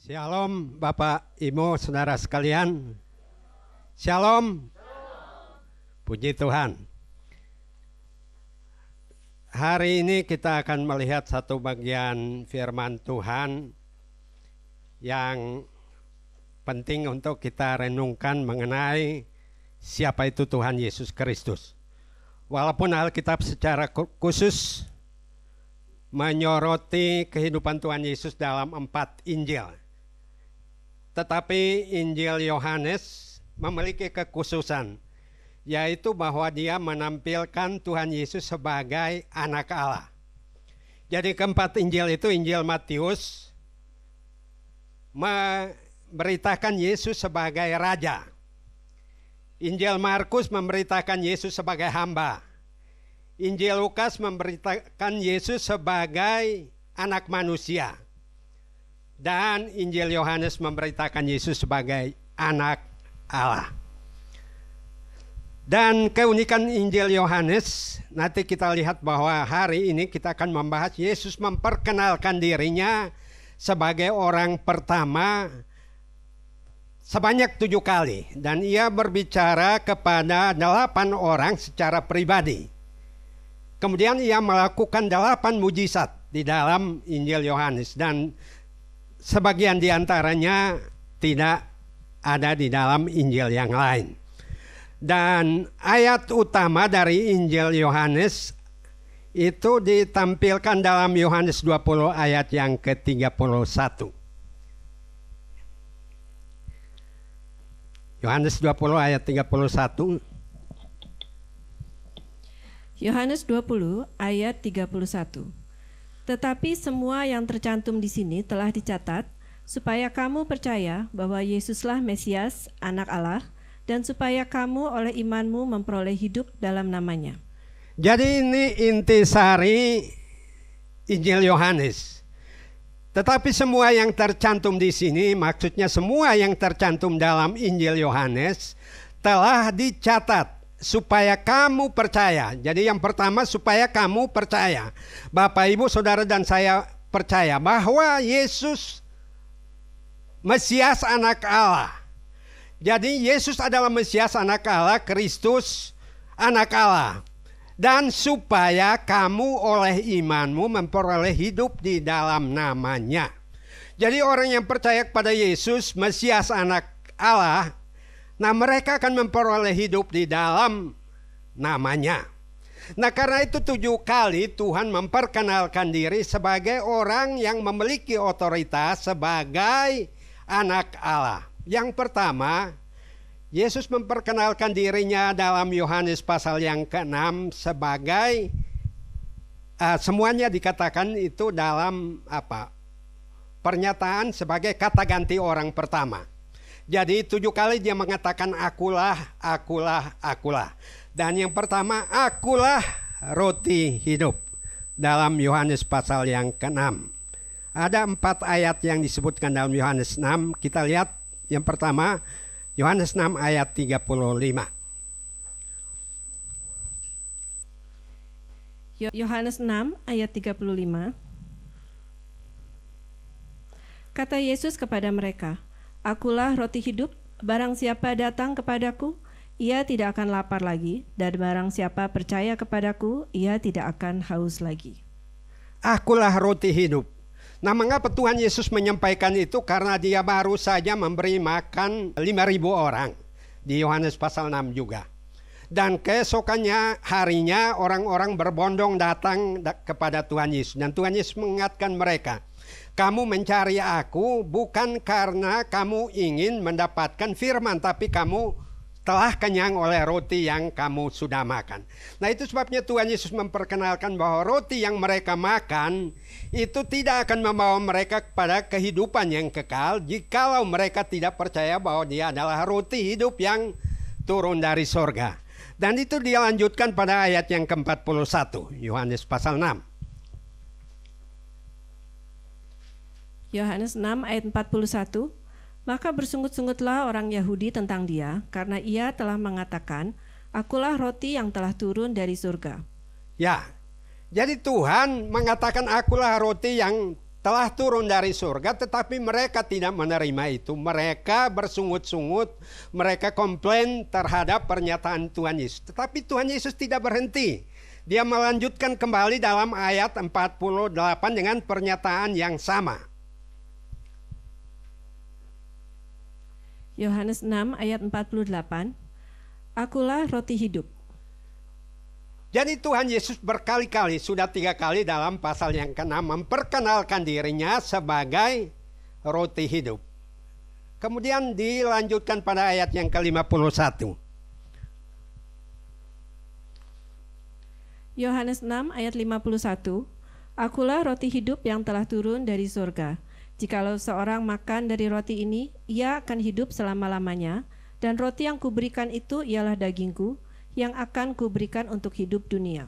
Shalom Bapak, Ibu, Saudara sekalian. Shalom. Puji Tuhan. Hari ini kita akan melihat satu bagian firman Tuhan yang penting untuk kita renungkan mengenai siapa itu Tuhan Yesus Kristus. Walaupun Alkitab secara khusus menyoroti kehidupan Tuhan Yesus dalam 4 Injil. Tetapi Injil Yohanes memiliki kekhususan, yaitu bahwa dia menampilkan Tuhan Yesus sebagai anak Allah. Jadi keempat Injil itu, Injil Matius memberitakan Yesus sebagai raja. Injil Markus memberitakan Yesus sebagai hamba. Injil Lukas memberitakan Yesus sebagai anak manusia. Dan Injil Yohanes memberitakan Yesus sebagai anak Allah. Dan keunikan Injil Yohanes, nanti kita lihat bahwa hari ini kita akan membahas Yesus memperkenalkan dirinya sebagai orang pertama sebanyak 7 kali. Dan ia berbicara kepada 8 orang secara pribadi. Kemudian ia melakukan 8 mujizat di dalam Injil Yohanes. Dan sebagian di antaranya tidak ada di dalam Injil yang lain. Dan ayat utama dari Injil Yohanes itu ditampilkan dalam Yohanes 20 ayat yang ke-31. Yohanes 20 ayat 31. Yohanes 20 ayat 31. Tetapi semua yang tercantum di sini telah dicatat supaya kamu percaya bahwa Yesuslah Mesias, Anak Allah, dan supaya kamu oleh imanmu memperoleh hidup dalam namanya. Jadi ini intisari Injil Yohanes. Tetapi semua yang tercantum di sini, maksudnya semua yang tercantum dalam Injil Yohanes telah dicatat supaya kamu percaya. Jadi yang pertama, supaya kamu percaya. Bapak, Ibu, Saudara, dan saya percaya bahwa Yesus Mesias Anak Allah. Jadi Yesus adalah Mesias Anak Allah, Kristus Anak Allah. Dan supaya kamu oleh imanmu memperoleh hidup di dalam namanya. Jadi orang yang percaya kepada Yesus Mesias Anak Allah, nah mereka akan memperoleh hidup di dalam namanya. Nah karena itu 7 kali Tuhan memperkenalkan diri sebagai orang yang memiliki otoritas sebagai anak Allah. Yang pertama, Yesus memperkenalkan dirinya dalam Yohanes pasal yang ke-6 sebagai semuanya dikatakan itu dalam pernyataan sebagai kata ganti orang pertama. Jadi 7 kali dia mengatakan akulah, akulah, akulah. Dan yang pertama, akulah roti hidup. Dalam Yohanes pasal yang ke-6. Ada 4 ayat yang disebutkan dalam Yohanes 6. Kita lihat yang pertama, Yohanes 6 ayat 35. Yohanes 6 ayat 35. Kata Yesus kepada mereka, Akulah roti hidup, barang siapa datang kepadaku, ia tidak akan lapar lagi, dan barang siapa percaya kepadaku, ia tidak akan haus lagi. Akulah roti hidup. Nah mengapa Tuhan Yesus menyampaikan itu? Karena dia baru saja memberi makan 5.000 orang. Di Yohanes pasal 6 juga. Dan keesokannya harinya orang-orang berbondong datang kepada Tuhan Yesus. Dan Tuhan Yesus mengingatkan mereka, kamu mencari aku bukan karena kamu ingin mendapatkan firman, tapi kamu telah kenyang oleh roti yang kamu sudah makan. Nah itu sebabnya Tuhan Yesus memperkenalkan bahwa roti yang mereka makan itu tidak akan membawa mereka kepada kehidupan yang kekal jikalau mereka tidak percaya bahwa dia adalah roti hidup yang turun dari sorga. Dan itu dilanjutkan pada ayat yang ke-41, Yohanes pasal 6. Yohanes 6 ayat 41. Maka bersungut-sungutlah orang Yahudi tentang dia, karena ia telah mengatakan, Akulah roti yang telah turun dari surga. Ya, jadi Tuhan mengatakan akulah roti yang telah turun dari surga, tetapi mereka tidak menerima itu. Mereka bersungut-sungut, mereka komplain terhadap pernyataan Tuhan Yesus. Tetapi Tuhan Yesus tidak berhenti. Dia melanjutkan kembali dalam ayat 48 dengan pernyataan yang sama. Yohanes 6 ayat 48, Akulah roti hidup. Jadi Tuhan Yesus berkali-kali, sudah 3 kali dalam pasal yang ke-6 memperkenalkan dirinya sebagai roti hidup. Kemudian dilanjutkan pada ayat yang ke-51. Yohanes 6 ayat 51, Akulah roti hidup yang telah turun dari surga. Jikalau seorang makan dari roti ini, ia akan hidup selama-lamanya, dan roti yang kuberikan itu ialah dagingku, yang akan kuberikan untuk hidup dunia.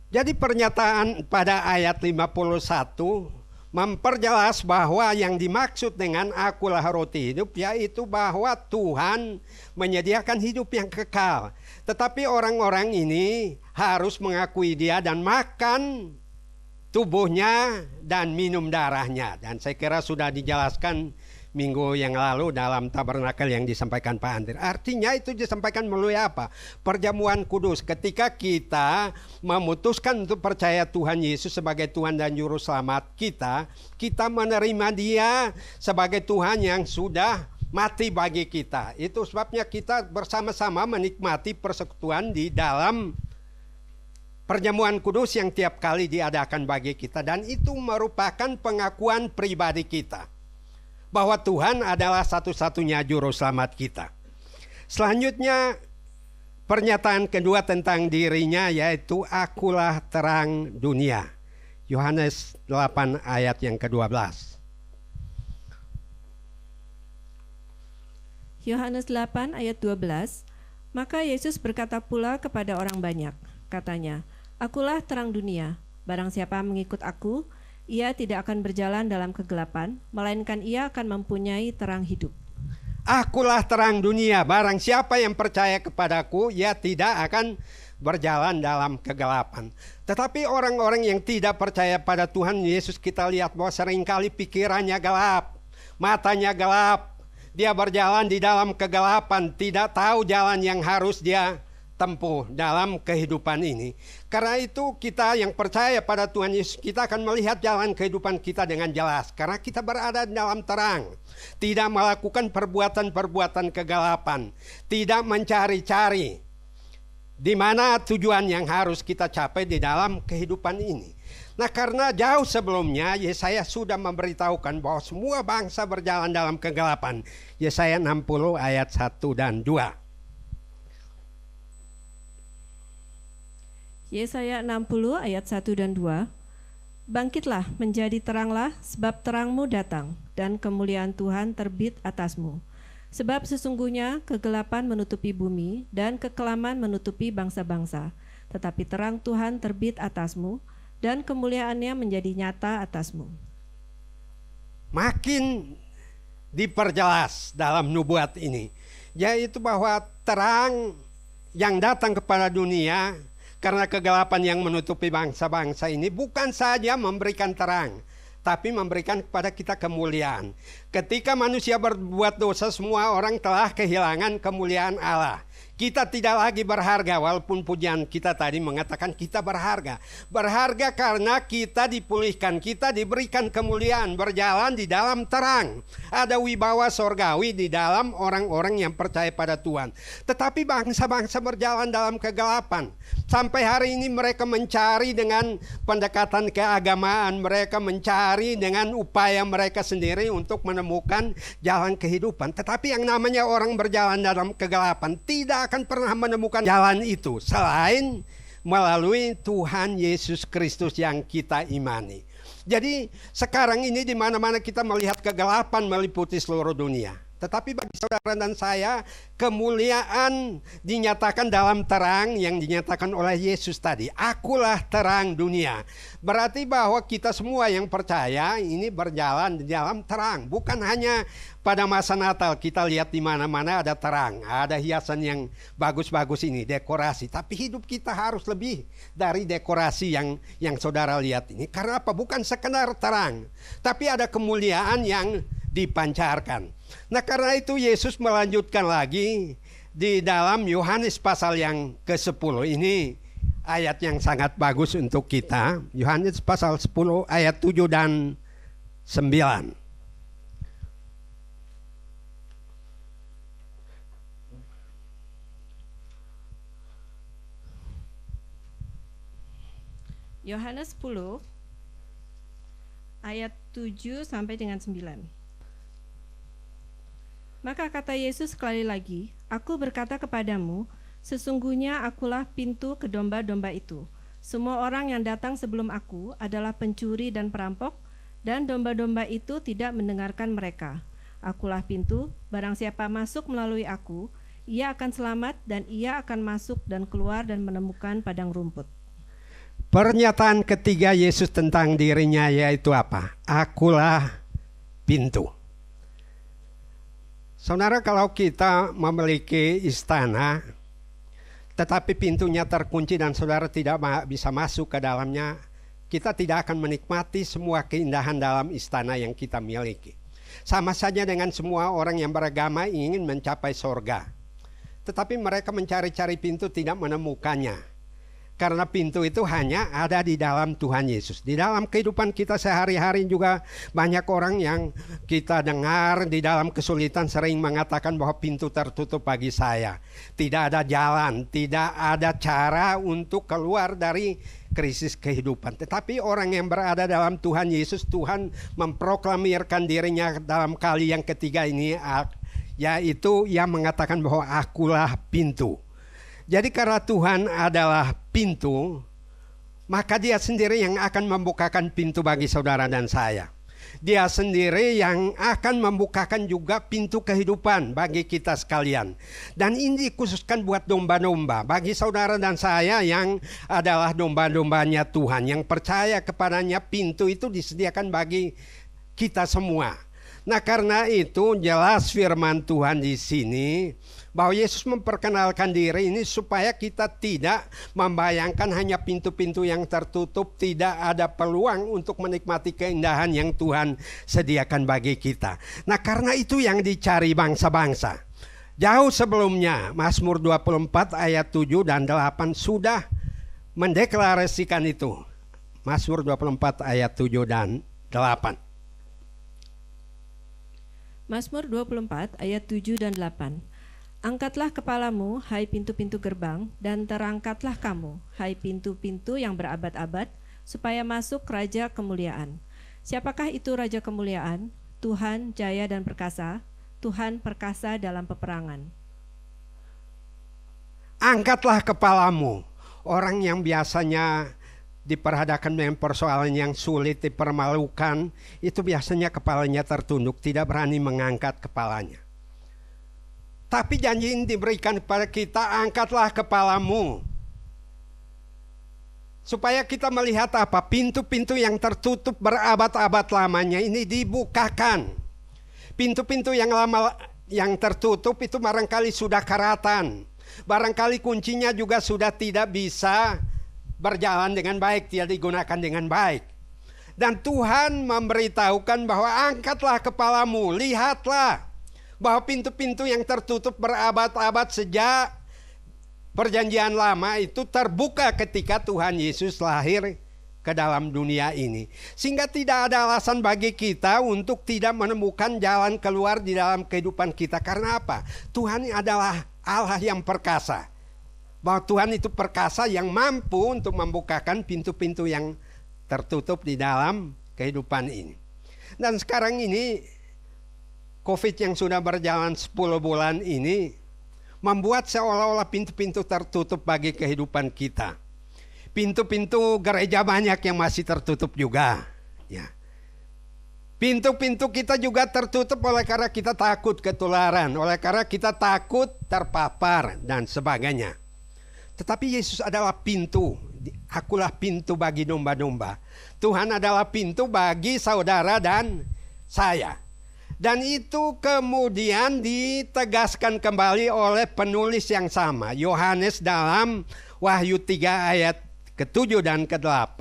Jadi pernyataan pada ayat 51 memperjelas bahwa yang dimaksud dengan akulah roti hidup yaitu bahwa Tuhan menyediakan hidup yang kekal. Tetapi orang-orang ini harus mengakui Dia dan makan tubuhnya dan minum darahnya. Dan saya kira sudah dijelaskan minggu yang lalu dalam tabernakel yang disampaikan Pak Andir. Artinya itu disampaikan melalui apa? Perjamuan kudus. Ketika kita memutuskan untuk percaya Tuhan Yesus sebagai Tuhan dan Juru Selamat kita, kita menerima Dia sebagai Tuhan yang sudah mati bagi kita. Itu sebabnya kita bersama-sama menikmati persekutuan di dalam perjamuan kudus yang tiap kali diadakan bagi kita. Dan itu merupakan pengakuan pribadi kita bahwa Tuhan adalah satu-satunya juru selamat kita. Selanjutnya pernyataan kedua tentang dirinya yaitu akulah terang dunia. Yohanes 8 ayat yang ke-12. Yohanes 8 ayat 12, Maka Yesus berkata pula kepada orang banyak, katanya, Akulah terang dunia, barang siapa mengikut aku, ia tidak akan berjalan dalam kegelapan, melainkan ia akan mempunyai terang hidup. Akulah terang dunia, barang siapa yang percaya kepadaku, ia tidak akan berjalan dalam kegelapan. Tetapi orang-orang yang tidak percaya pada Tuhan Yesus, kita lihat bahwa seringkali pikirannya gelap, matanya gelap. Dia berjalan di dalam kegelapan, tidak tahu jalan yang harus dia tempuh dalam kehidupan ini. Karena itu kita yang percaya pada Tuhan Yesus, kita akan melihat jalan kehidupan kita dengan jelas. Karena kita berada dalam terang, tidak melakukan perbuatan-perbuatan kegelapan, tidak mencari-cari di mana tujuan yang harus kita capai di dalam kehidupan ini. Nah, karena jauh sebelumnya Yesaya sudah memberitahukan bahwa semua bangsa berjalan dalam kegelapan. Yesaya 60 ayat 1 dan 2. Yesaya 60 ayat 1 dan 2, Bangkitlah, menjadi teranglah, sebab terangmu datang, dan kemuliaan Tuhan terbit atasmu. Sebab sesungguhnya kegelapan menutupi bumi, dan kekelaman menutupi bangsa-bangsa. Tetapi terang Tuhan terbit atasmu, dan kemuliaannya menjadi nyata atasmu. Makin diperjelas dalam nubuat ini, yaitu bahwa terang yang datang kepada dunia karena kegelapan yang menutupi bangsa-bangsa ini bukan saja memberikan terang, tapi memberikan kepada kita kemuliaan. Ketika manusia berbuat dosa, semua orang telah kehilangan kemuliaan Allah. Kita tidak lagi berharga, walaupun pujian kita tadi mengatakan kita berharga. Berharga karena kita dipulihkan, kita diberikan kemuliaan, berjalan di dalam terang. Ada wibawa sorgawi di dalam orang-orang yang percaya pada Tuhan. Tetapi bangsa-bangsa berjalan dalam kegelapan. Sampai hari ini mereka mencari dengan pendekatan keagamaan, mereka mencari dengan upaya mereka sendiri untuk menemukan jalan kehidupan. Tetapi yang namanya orang berjalan dalam kegelapan tidak akan pernah menemukan jalan itu selain melalui Tuhan Yesus Kristus yang kita imani. Jadi sekarang ini di mana-mana kita melihat kegelapan meliputi seluruh dunia. Tetapi bagi saudara dan saya, kemuliaan dinyatakan dalam terang yang dinyatakan oleh Yesus tadi. Akulah terang dunia. Berarti bahwa kita semua yang percaya ini berjalan di dalam terang. Bukan hanya pada masa Natal kita lihat di mana-mana ada terang, ada hiasan yang bagus-bagus ini, dekorasi. Tapi hidup kita harus lebih dari dekorasi yang saudara lihat ini. Karena apa? Bukan sekedar terang, tapi ada kemuliaan yang dipancarkan. Nah, karena itu Yesus melanjutkan lagi di dalam Yohanes pasal yang ke-10 ini, ayat yang sangat bagus untuk kita. Yohanes pasal 10 ayat 7 dan 9. Yohanes 10 ayat 7 sampai dengan 9. Maka kata Yesus sekali lagi, "Aku berkata kepadamu, sesungguhnya akulah pintu ke domba-domba itu. Semua orang yang datang sebelum aku adalah pencuri dan perampok, dan domba-domba itu tidak mendengarkan mereka. Akulah pintu, barang siapa masuk melalui aku, ia akan selamat dan ia akan masuk dan keluar dan menemukan padang rumput." Pernyataan ketiga Yesus tentang dirinya yaitu apa? Akulah pintu. Saudara, kalau kita memiliki istana, tetapi pintunya terkunci dan saudara tidak bisa masuk ke dalamnya, kita tidak akan menikmati semua keindahan dalam istana yang kita miliki. Sama saja dengan semua orang yang beragama ingin mencapai sorga, tetapi mereka mencari-cari pintu tidak menemukannya. Karena pintu itu hanya ada di dalam Tuhan Yesus. Di dalam kehidupan kita sehari-hari juga banyak orang yang kita dengar di dalam kesulitan sering mengatakan bahwa pintu tertutup bagi saya. Tidak ada jalan, tidak ada cara untuk keluar dari krisis kehidupan. Tetapi orang yang berada dalam Tuhan Yesus, Tuhan memproklamirkan dirinya dalam kali yang ketiga ini, yaitu ia mengatakan bahwa akulah pintu. Jadi karena Tuhan adalah pintu, maka Dia sendiri yang akan membukakan pintu bagi saudara dan saya. Dia sendiri yang akan membukakan juga pintu kehidupan bagi kita sekalian. Dan ini dikhususkan buat domba-domba, bagi saudara dan saya yang adalah domba-dombanya Tuhan, yang percaya kepadanya. Pintu itu disediakan bagi kita semua. Nah, karena itu jelas firman Tuhan di sini bahwa Yesus memperkenalkan diri ini supaya kita tidak membayangkan hanya pintu-pintu yang tertutup, tidak ada peluang untuk menikmati keindahan yang Tuhan sediakan bagi kita. Nah, karena itu yang dicari bangsa-bangsa. Jauh sebelumnya Mazmur 24 ayat 7 dan 8 sudah mendeklarasikan itu. Mazmur 24 ayat 7 dan 8. Mazmur 24 ayat 7 dan 8. Angkatlah kepalamu, hai pintu-pintu gerbang, dan terangkatlah kamu, hai pintu-pintu yang berabad-abad, supaya masuk Raja Kemuliaan. Siapakah itu Raja Kemuliaan? Tuhan jaya dan perkasa, Tuhan perkasa dalam peperangan. Angkatlah kepalamu. Orang yang biasanya diperhadapkan dengan persoalan yang sulit, dipermalukan, itu biasanya kepalanya tertunduk, tidak berani mengangkat kepalanya. Tapi janji ini diberikan kepada kita, angkatlah kepalamu. Supaya kita melihat apa? Pintu-pintu yang tertutup berabad-abad lamanya ini dibukakan. Pintu-pintu yang lama yang tertutup itu barangkali sudah karatan. Barangkali kuncinya juga sudah tidak bisa berjalan dengan baik, tidak digunakan dengan baik. Dan Tuhan memberitahukan bahwa angkatlah kepalamu, lihatlah bahwa pintu-pintu yang tertutup berabad-abad sejak perjanjian lama itu terbuka ketika Tuhan Yesus lahir ke dalam dunia ini. Sehingga tidak ada alasan bagi kita untuk tidak menemukan jalan keluar di dalam kehidupan kita. Karena apa? Tuhan adalah Allah yang perkasa. Bahwa Tuhan itu perkasa yang mampu untuk membukakan pintu-pintu yang tertutup di dalam kehidupan ini. Dan sekarang ini COVID yang sudah berjalan 10 bulan ini membuat seolah-olah pintu-pintu tertutup bagi kehidupan kita. Pintu-pintu gereja banyak yang masih tertutup juga. Ya. Pintu-pintu kita juga tertutup oleh karena kita takut ketularan, oleh karena kita takut terpapar dan sebagainya. Tetapi Yesus adalah pintu. Akulah pintu bagi domba-domba. Tuhan adalah pintu bagi saudara dan saya. Dan itu kemudian ditegaskan kembali oleh penulis yang sama. Yohanes dalam Wahyu 3 ayat ke-7 dan ke-8.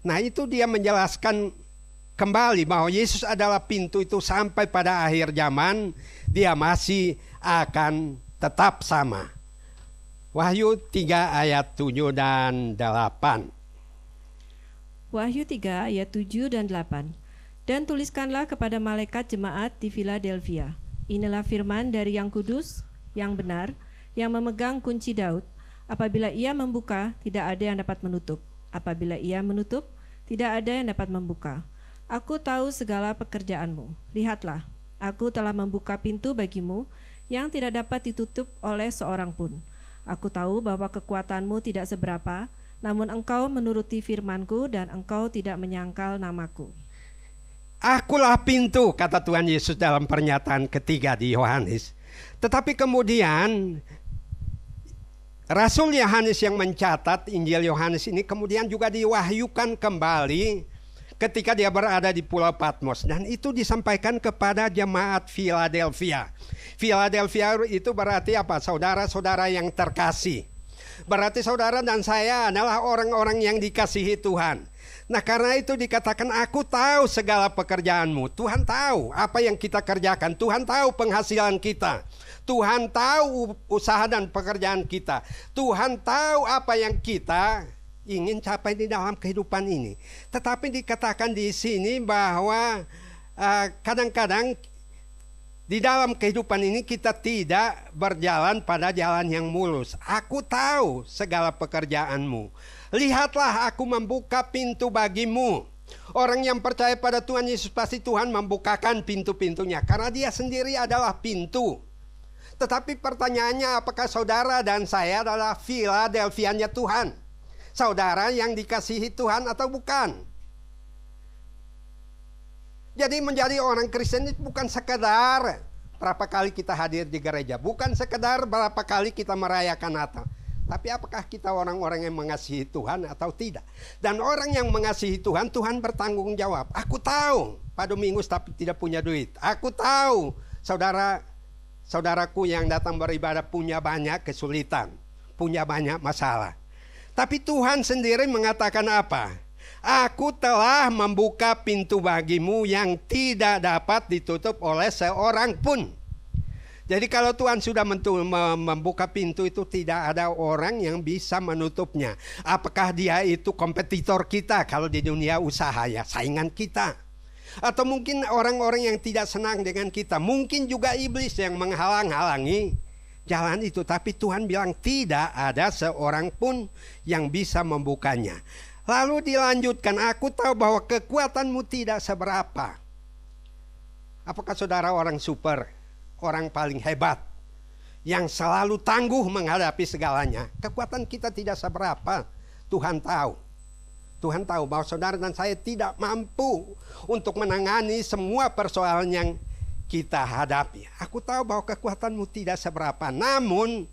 Nah itu dia menjelaskan kembali bahwa Yesus adalah pintu itu sampai pada akhir zaman. Dia masih akan tetap sama. Wahyu 3 ayat 7 dan 8. Wahyu 3 ayat 7 dan 8. Dan tuliskanlah kepada malaikat jemaat di Philadelphia. Inilah firman dari yang kudus, yang benar, yang memegang kunci Daud. Apabila ia membuka, tidak ada yang dapat menutup. Apabila ia menutup, tidak ada yang dapat membuka. Aku tahu segala pekerjaanmu. Lihatlah, aku telah membuka pintu bagimu yang tidak dapat ditutup oleh seorang pun. Aku tahu bahwa kekuatanmu tidak seberapa, namun engkau menuruti firmanku dan engkau tidak menyangkal namaku. Akulah pintu, kata Tuhan Yesus dalam pernyataan ketiga di Yohanes. Tetapi kemudian Rasul Yohanes yang mencatat Injil Yohanes ini kemudian juga diwahyukan kembali ketika dia berada di Pulau Patmos. Dan itu disampaikan kepada jemaat Philadelphia. Philadelphia itu berarti apa? Saudara-saudara yang terkasih. Berarti saudara dan saya adalah orang-orang yang dikasihi Tuhan. Nah karena itu dikatakan aku tahu segala pekerjaanmu. Tuhan tahu apa yang kita kerjakan. Tuhan tahu penghasilan kita. Tuhan tahu usaha dan pekerjaan kita. Tuhan tahu apa yang kita ingin capai di dalam kehidupan ini. Tetapi dikatakan di sini bahwa kadang-kadang di dalam kehidupan ini kita tidak berjalan pada jalan yang mulus. Aku tahu segala pekerjaanmu. Lihatlah aku membuka pintu bagimu. Orang yang percaya pada Tuhan Yesus pasti Tuhan membukakan pintu-pintunya. Karena dia sendiri adalah pintu. Tetapi pertanyaannya apakah saudara dan saya adalah Philadelphia-nya Tuhan? Saudara yang dikasihi Tuhan atau bukan? Jadi menjadi orang Kristen itu bukan sekedar berapa kali kita hadir di gereja. Bukan sekedar berapa kali kita merayakan Natal. Tapi apakah kita orang-orang yang mengasihi Tuhan atau tidak? Dan orang yang mengasihi Tuhan, Tuhan bertanggung jawab. Aku tahu pada minggu tapi tidak punya duit. Aku tahu saudaraku yang datang beribadah punya banyak kesulitan. Punya banyak masalah. Tapi Tuhan sendiri mengatakan apa? Aku telah membuka pintu bagimu yang tidak dapat ditutup oleh seorang pun. Jadi kalau Tuhan sudah membuka pintu itu tidak ada orang yang bisa menutupnya. Apakah dia itu kompetitor kita kalau di dunia usaha ya saingan kita. Atau mungkin orang-orang yang tidak senang dengan kita. Mungkin juga iblis yang menghalang-halangi jalan itu. Tapi Tuhan bilang tidak ada seorang pun yang bisa membukanya. Lalu dilanjutkan, aku tahu bahwa kekuatanmu tidak seberapa. Apakah saudara orang super, orang paling hebat, yang selalu tangguh menghadapi segalanya? Kekuatan kita tidak seberapa, Tuhan tahu. Tuhan tahu bahwa saudara dan saya tidak mampu untuk menangani semua persoalan yang kita hadapi. Aku tahu bahwa kekuatanmu tidak seberapa, namun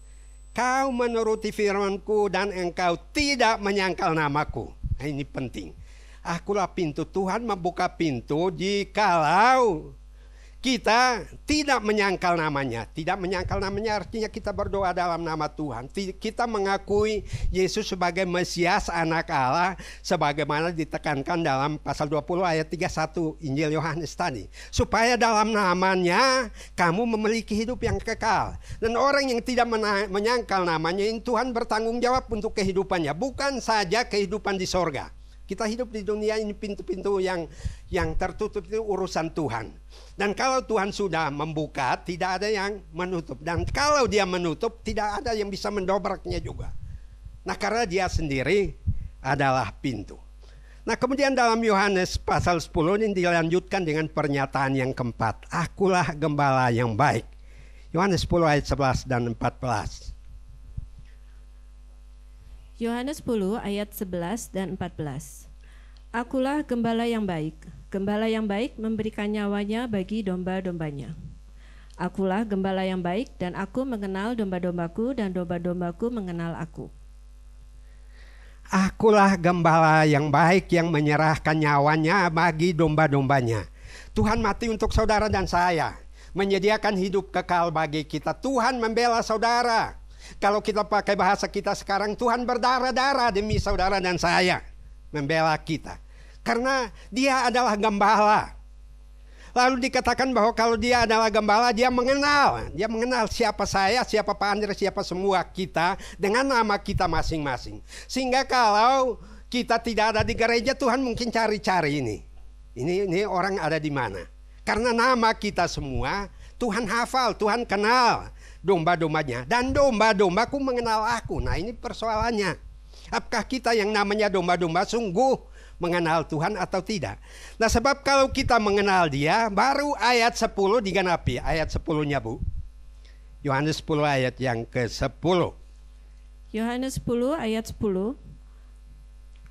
kau menuruti firman-Ku dan engkau tidak menyangkal namaku. Nah, ini penting. Akulah pintu. Tuhan membuka pintu jikalau kita tidak menyangkal namanya. Tidak menyangkal namanya artinya kita berdoa dalam nama Tuhan. Kita mengakui Yesus sebagai Mesias anak Allah. Sebagaimana ditekankan dalam pasal 20 ayat 31 Injil Yohanes tadi. Supaya dalam namanya kamu memiliki hidup yang kekal. Dan orang yang tidak menyangkal namanya ini Tuhan bertanggung jawab untuk kehidupannya. Bukan saja kehidupan di sorga. Kita hidup di dunia ini pintu-pintu yang tertutup itu urusan Tuhan. Dan kalau Tuhan sudah membuka, tidak ada yang menutup. Dan kalau dia menutup, tidak ada yang bisa mendobraknya juga. Nah karena dia sendiri adalah pintu. Nah kemudian dalam Yohanes pasal 10 ini dilanjutkan dengan pernyataan yang keempat. Akulah gembala yang baik. Yohanes 10 ayat 11 dan 14. Yohanes 10 ayat 11 dan 14. Akulah gembala yang baik. Gembala yang baik memberikan nyawanya bagi domba-dombanya. Akulah gembala yang baik, dan aku mengenal domba-dombaku, dan domba-dombaku mengenal aku. Akulah gembala yang baik yang menyerahkan nyawanya bagi domba-dombanya. Tuhan mati untuk saudara dan saya, menyediakan hidup kekal bagi kita. Tuhan membela saudara. Kalau kita pakai bahasa kita sekarang, Tuhan berdarah-darah demi saudara dan saya, membela kita. Karena dia adalah gembala. Lalu dikatakan bahwa kalau dia adalah gembala, dia mengenal siapa saya, siapa Pak Andre, siapa semua kita dengan nama kita masing-masing. Sehingga kalau kita tidak ada di gereja, Tuhan mungkin cari-cari ini orang ada di mana. Karena nama kita semua Tuhan hafal, Tuhan kenal domba-dombanya, dan domba-dombaku mengenal aku. Nah, ini persoalannya. Apakah kita yang namanya domba-domba sungguh mengenal Tuhan atau tidak? Nah, sebab kalau kita mengenal dia, baru ayat 10 digenapi. Ayat 10-nya, Bu. Yohanes 10 ayat yang ke-10. Yohanes 10 ayat 10.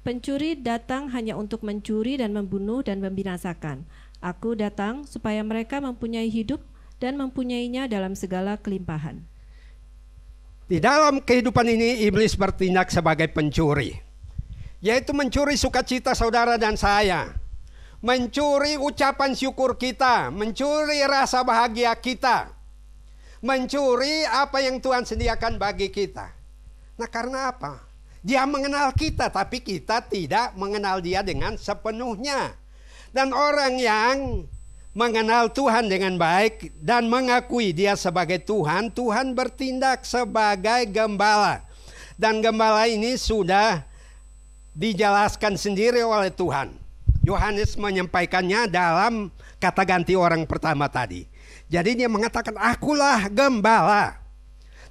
Pencuri datang hanya untuk mencuri dan membunuh dan membinasakan. Aku datang supaya mereka mempunyai hidup dan mempunyainya dalam segala kelimpahan. Di dalam kehidupan ini, iblis bertindak sebagai pencuri. Yaitu mencuri sukacita saudara dan saya. Mencuri ucapan syukur kita. Mencuri rasa bahagia kita. Mencuri apa yang Tuhan sediakan bagi kita. Nah, karena apa? Dia mengenal kita, tapi kita tidak mengenal dia dengan sepenuhnya. Dan orang yang mengenal Tuhan dengan baik dan mengakui dia sebagai Tuhan, Tuhan bertindak sebagai gembala. Dan gembala ini sudah dijelaskan sendiri oleh Tuhan. Yohanes menyampaikannya dalam kata ganti orang pertama tadi. Jadi dia mengatakan, akulah gembala.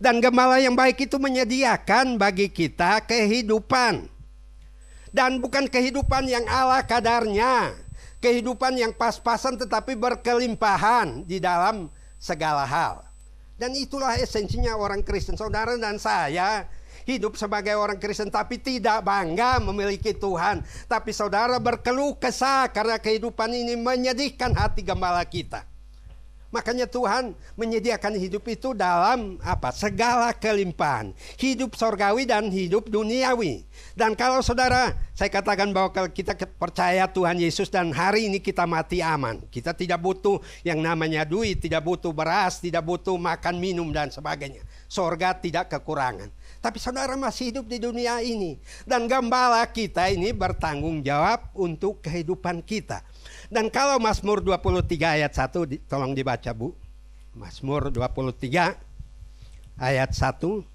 Dan gembala yang baik itu menyediakan bagi kita kehidupan. Dan bukan kehidupan yang ala kadarnya. Kehidupan yang pas-pasan tetapi berkelimpahan di dalam segala hal. Dan itulah esensinya orang Kristen. Saudara dan saya hidup sebagai orang Kristen tapi tidak bangga memiliki Tuhan. Tapi saudara berkeluh kesah karena kehidupan ini menyedihkan hati gembala kita. Makanya Tuhan menyediakan hidup itu dalam segala kelimpahan. Hidup sorgawi dan hidup duniawi. Dan kalau saudara, saya katakan bahwa kalau kita percaya Tuhan Yesus dan hari ini kita mati aman. Kita tidak butuh yang namanya duit, tidak butuh beras, tidak butuh makan, minum dan sebagainya. Sorga tidak kekurangan. Tapi saudara masih hidup di dunia ini. Dan gembala kita ini bertanggung jawab untuk kehidupan kita. Dan kalau Mazmur 23 ayat 1, tolong dibaca, Bu. Mazmur 23 ayat 1.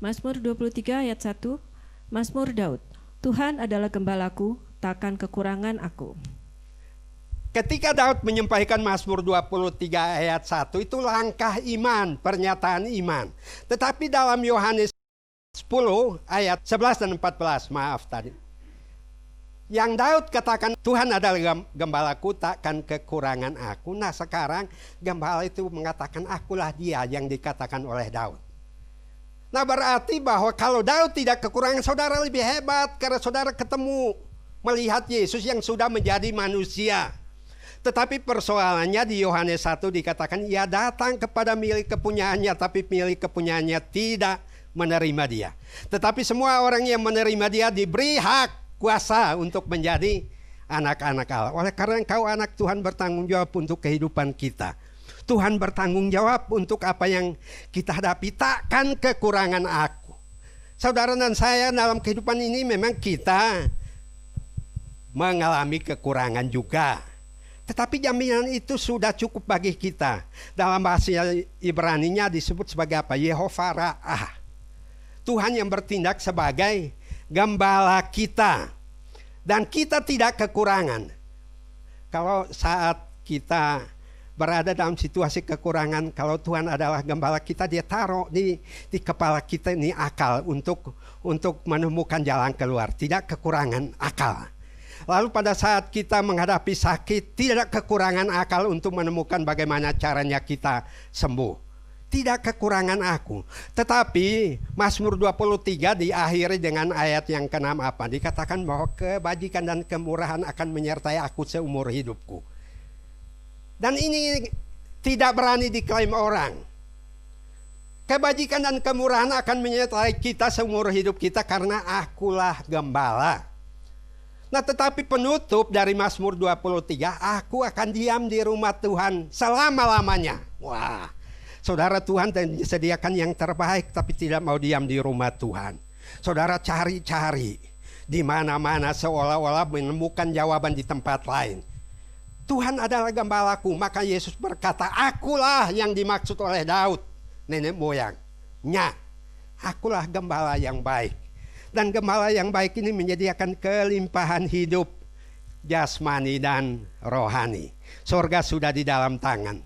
Mazmur 23 ayat 1. Mazmur Daud. Tuhan adalah gembalaku, takkan kekurangan aku. Ketika Daud menyampaikan Mazmur 23 ayat 1, itu langkah iman, pernyataan iman. Tetapi dalam Yohanes 10 ayat 11 dan 14, maaf tadi. Yang Daud katakan, Tuhan adalah gembalaku, takkan kekurangan aku. Nah, sekarang gembala itu mengatakan, akulah dia yang dikatakan oleh Daud. Nah, berarti bahwa kalau Daud tidak kekurangan, saudara lebih hebat karena saudara ketemu melihat Yesus yang sudah menjadi manusia. Tetapi persoalannya di Yohanes 1 dikatakan, ia datang kepada milik kepunyaannya, tapi milik kepunyaannya tidak menerima dia. Tetapi semua orang yang menerima dia diberi hak kuasa untuk menjadi anak-anak Allah. Oleh karena engkau anak, Tuhan bertanggung jawab untuk kehidupan kita. Tuhan bertanggung jawab untuk apa yang kita hadapi. Takkan kekurangan aku. Saudara dan saya dalam kehidupan ini memang kita mengalami kekurangan juga. Tetapi jaminan itu sudah cukup bagi kita. Dalam bahasa Ibraninya disebut sebagai apa? Yehovah Ra'ah. Tuhan yang bertindak sebagai gembala kita. Dan kita tidak kekurangan. Kalau saat kita berada dalam situasi kekurangan, kalau Tuhan adalah gembala kita, dia taruh di kepala kita ini akal untuk menemukan jalan keluar. Tidak kekurangan akal. Lalu pada saat kita menghadapi sakit, tidak kekurangan akal untuk menemukan bagaimana caranya kita sembuh. tidak kekurangan aku. Tetapi Mazmur 23 diakhiri dengan ayat yang ke-6 apa? Dikatakan bahwa kebajikan dan kemurahan akan menyertai aku seumur hidupku. Dan ini tidak berani diklaim orang. Kebajikan dan kemurahan akan menyertai kita seumur hidup kita karena akulah gembala. Nah, tetapi penutup dari Mazmur 23, aku akan diam di rumah Tuhan selama-lamanya. Wah, saudara, Tuhan sediakan yang terbaik tapi tidak mau diam di rumah Tuhan. Saudara cari-cari di mana-mana seolah-olah menemukan jawaban di tempat lain. Tuhan adalah gembalaku, maka Yesus berkata, akulah yang dimaksud oleh Daud, nenek moyangnya. Akulah gembala yang baik. Dan gembala yang baik ini menyediakan kelimpahan hidup jasmani dan rohani. Surga sudah di dalam tangan.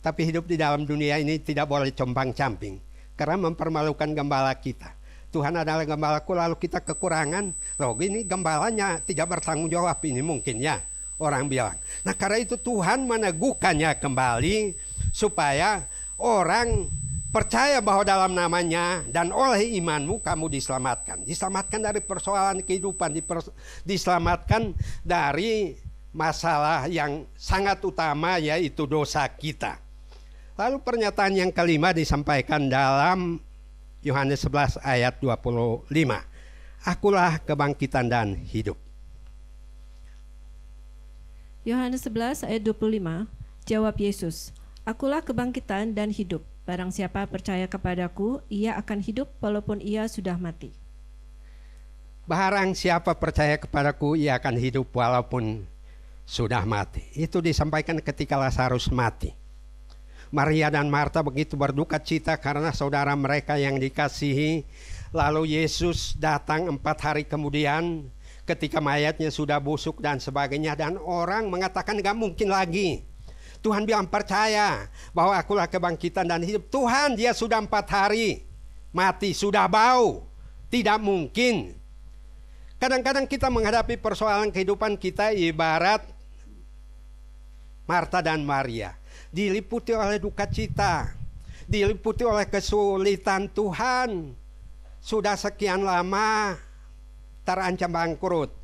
Tapi hidup di dalam dunia ini tidak boleh compang-camping. Karena mempermalukan gembala kita. Tuhan adalah gembalaku lalu kita kekurangan. Loh, ini gembalanya tidak bertanggung jawab, ini mungkin ya. Orang bilang. Nah, karena itu Tuhan meneguhkannya kembali supaya orang percaya bahwa dalam namanya dan oleh imanmu kamu diselamatkan. Diselamatkan dari persoalan kehidupan, diselamatkan dari masalah yang sangat utama yaitu dosa kita. Lalu pernyataan yang kelima disampaikan dalam Yohanes 11 ayat 25. Akulah kebangkitan dan hidup. Yohanes 11 ayat 25, jawab Yesus, akulah kebangkitan dan hidup. Barang siapa percaya kepadaku, ia akan hidup walaupun ia sudah mati. Barang siapa percaya kepadaku, ia akan hidup walaupun sudah mati. Itu disampaikan ketika Lazarus mati. Maria dan Marta begitu berduka cita karena saudara mereka yang dikasihi. Lalu Yesus datang 4 hari kemudian ketika mayatnya sudah busuk dan sebagainya. Dan orang mengatakan gak mungkin lagi. Tuhan bilang percaya bahwa akulah kebangkitan dan hidup. Tuhan, dia sudah 4 hari mati, sudah bau. Tidak mungkin. Kadang-kadang kita menghadapi persoalan kehidupan kita ibarat Marta dan Maria. Diliputi oleh duka cita. Diliputi oleh kesulitan. Tuhan sudah sekian lama terancam bangkrut.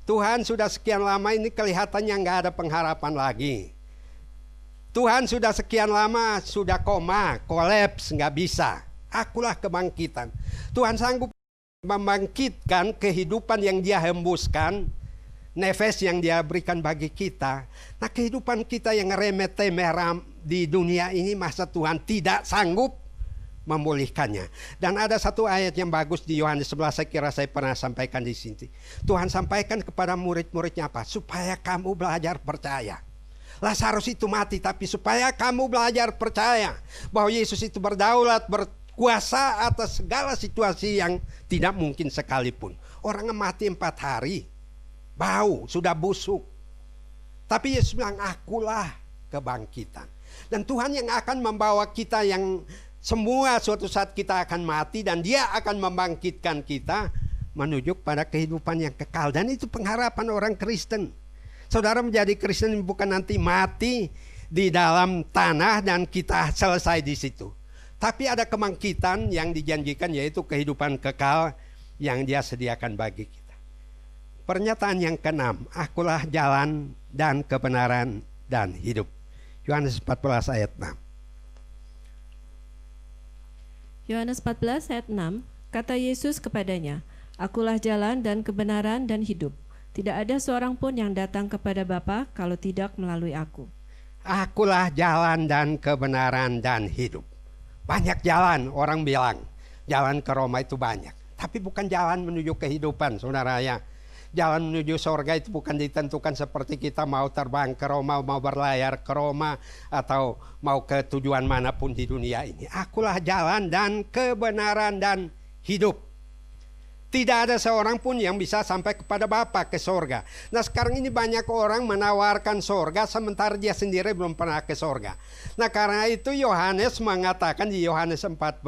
Tuhan sudah sekian lama ini kelihatannya gak ada pengharapan lagi. Tuhan sudah sekian lama sudah koma, kolaps, nggak bisa. Akulah kebangkitan. Tuhan sanggup membangkitkan kehidupan yang dia hembuskan, nefes yang dia berikan bagi kita. Nah, kehidupan kita yang remeh-temeh di dunia ini masa Tuhan tidak sanggup memulihkannya. Dan ada satu ayat yang bagus di Yohanes 11, saya kira saya pernah sampaikan di sini. Tuhan sampaikan kepada murid-muridnya apa? Supaya kamu belajar percaya. Lazarus itu mati, tapi supaya kamu belajar percaya bahwa Yesus itu berdaulat, berkuasa atas segala situasi yang tidak mungkin sekalipun. Orang mati 4 hari, bau, sudah busuk. Tapi Yesus bilang, akulah kebangkitan. Dan Tuhan yang akan membawa kita yang semua suatu saat kita akan mati dan dia akan membangkitkan kita menuju pada kehidupan yang kekal. Dan itu pengharapan orang Kristen. Saudara, menjadi Kristen bukan nanti mati di dalam tanah dan kita selesai di situ. Tapi ada kebangkitan yang dijanjikan yaitu kehidupan kekal yang dia sediakan bagi kita. Pernyataan yang ke-6, akulah jalan dan kebenaran dan hidup. Yohanes 14 ayat 6. Yohanes 14 ayat 6, kata Yesus kepadanya, akulah jalan dan kebenaran dan hidup. Tidak ada seorang pun yang datang kepada Bapa kalau tidak melalui aku. Akulah jalan dan kebenaran dan hidup. Banyak jalan, orang bilang. Jalan ke Roma itu banyak. Tapi bukan jalan menuju kehidupan, saudara ya. Jalan menuju surga itu bukan ditentukan seperti kita mau terbang ke Roma, mau berlayar ke Roma, atau mau ke tujuan manapun di dunia ini. Akulah jalan dan kebenaran dan hidup. Tidak ada seorang pun yang bisa sampai kepada Bapa ke sorga. Nah, sekarang ini banyak orang menawarkan sorga sementara dia sendiri belum pernah ke sorga. Nah, karena itu Yohanes mengatakan di Yohanes 14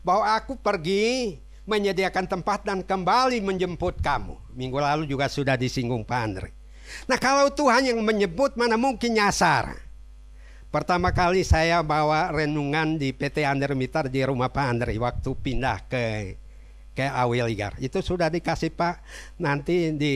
bahwa aku pergi menyediakan tempat dan kembali menjemput kamu. Minggu lalu juga sudah disinggung Pak Andre. Nah, kalau Tuhan yang menyebut mana mungkin nyasar. Pertama kali saya bawa renungan di PT Andermitar di rumah Pak Andri waktu pindah ke Awiligar. Itu sudah dikasih, Pak, nanti di